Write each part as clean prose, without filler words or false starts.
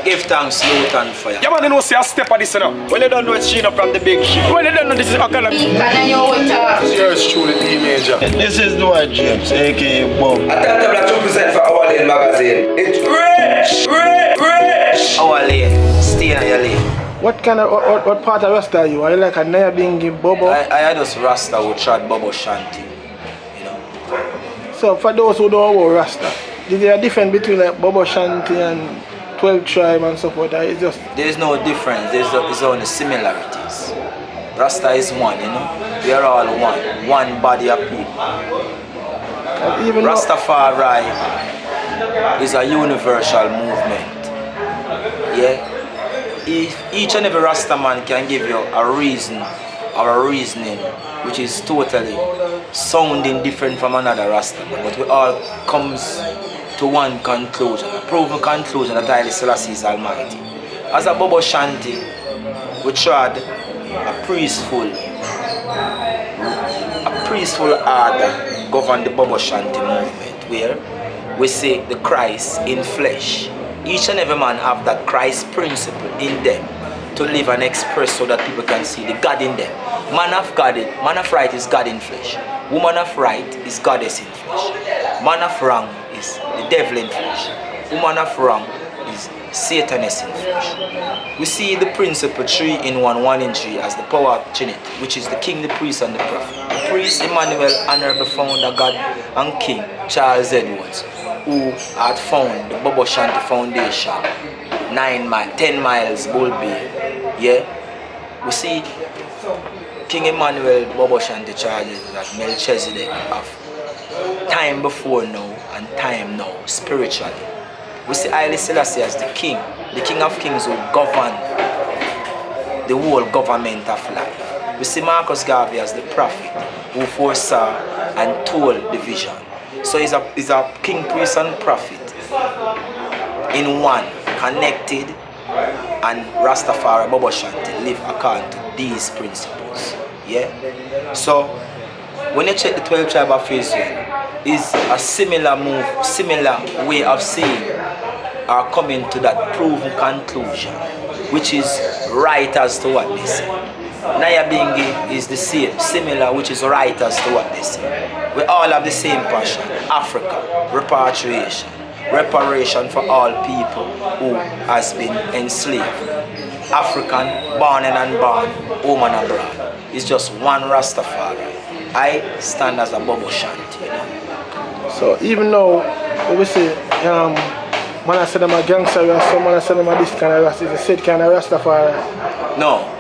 Give thanks, Lutan Fyah. Yeah, man, you know, see a step of this, you know. Well, you don't know it's Sheena from the big ship. Well, you don't know this is a kind of... This is yours truly, the major. This is the white James, aka Bob. I tell them that 2% for our lane magazine. It's rich! Our lane, stay in your lane. What kind of, what part of Rasta are you? Are you like a Nyabingi Bobo? I just Rasta who tried Bobo Shanti, you know. So for those who don't know Rasta, is there a difference between like Bobo Shanti and 12 tribe and so forth? It's just... There's no difference, there's only similarities. Rasta is one, you know. We are all one body of people. Even Rastafari is a universal movement. Yeah. If each and every Rasta man can give you a reason or a reasoning which is totally sounding different from another Rasta man, but we all comes to one conclusion, a proven conclusion that Haile Selassie is Almighty. As a Bobo Shanti, we tried a peaceful order govern the Bobo Shanti movement, where we say the Christ in flesh. Each and every man have that Christ principle in them to live and express so that people can see the God in them. Man of right is God in flesh. Woman of right is goddess in flesh. Man of wrong is the devil in flesh. Woman of wrong is Satanist in flesh. We see the principle 3 in 1, 1 in 3 as the power of Trinity, which is the king, the priest, and the prophet. The priest Emmanuel, honorable founder God and King Charles Edwards, who had found the Bobo Shanti Foundation, 10 miles Bull Bay. Yeah, we see King Emmanuel Bobo Shanti charges that Melchizedek of time before now and time now, spiritually. We see Haile Selassie as the king of kings who govern the whole government of life. We see Marcus Garvey as the prophet who foresaw and told the vision. So he's a king, priest, and prophet in one, connected, and Rastafari Bobo Shanti live according to these principles. Yeah. So when you check the 12 tribe of Israel, is a similar way of saying or coming to that proven conclusion, which is right as to what they say. Nyabingi is the same, similar, which is right as to what they say. We all have the same passion. Africa, repatriation, reparation for all people who has been enslaved. African, born and unborn, home and abroad. It's just one Rastafari. I stand as a Bobo Shanti, you know. So even though we say, man I said I'm a gangster Rasta, man I said I'm a this kind of Rasta, is a said kind of Rastafari? No.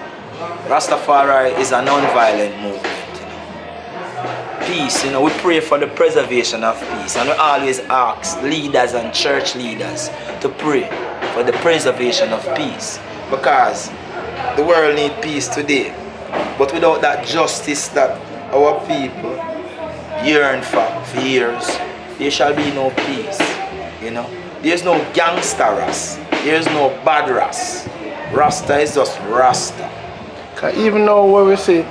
Rastafari is a non-violent movement, you know. Peace, you know, we pray for the preservation of peace, and we always ask leaders and church leaders to pray for the preservation of peace, because the world needs peace today, but without that justice that our people yearn for years, there shall be no peace, you know. There's no gangster Rasta, there's no bad Rasta. Rasta is just Rasta. Cause even though what we say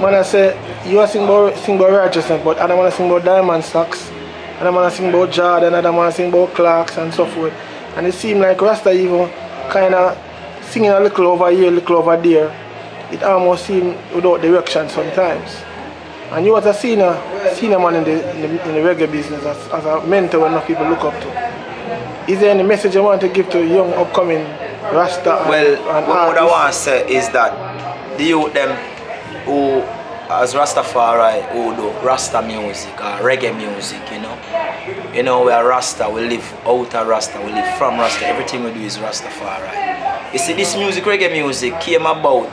when I say you sing about righteousness, but I don't want to sing about diamond stocks, I don't want to sing about Jordan, I don't want to sing about Clarks and so forth. And it seems like Rasta even kind of singing a little over here, a little over there. It almost seems without direction sometimes. And you was a senior man in the reggae business as a mentor when people look up to. Is there any message you want to give to young upcoming Rasta? Well, what I want to say is that the youth them who as Rastafari who do Rasta music or reggae music, you know we are Rasta, we live out of Rasta, we live from Rasta, everything we do is Rastafari. You see, this music, reggae music, came about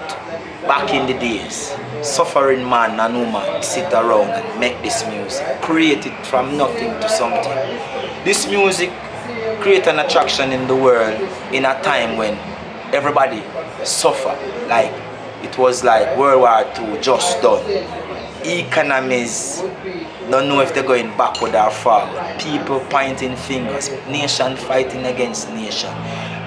back in the days. Suffering man and woman sit around and make this music, create it from nothing to something. This music create an attraction in the world in a time when everybody suffer, like it was like World War II just done. Economies don't know if they're going backward or forward. People pointing fingers, nation fighting against nation.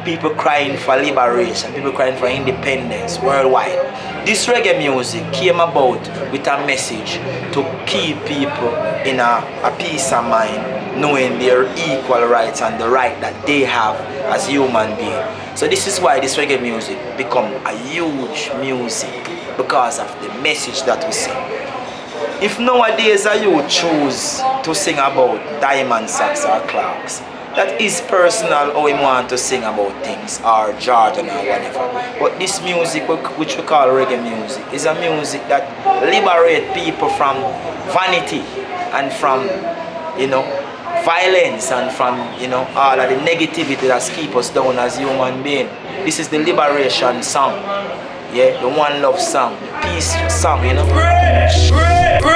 People crying for liberation, people crying for independence worldwide. This reggae music came about with a message to keep people in a peace of mind, knowing their equal rights and the right that they have as human beings. So this is why this reggae music become a huge music, because of the message that we sing. If nowadays a youth choose to sing about diamond socks or clocks, that is personal how he want to sing about things, or Jordan or whatever. But this music, which we call reggae music, is a music that liberate people from vanity and from, violence and from, all of the negativity that keep us down as human beings. This is the liberation song, yeah, the one love song, the peace song,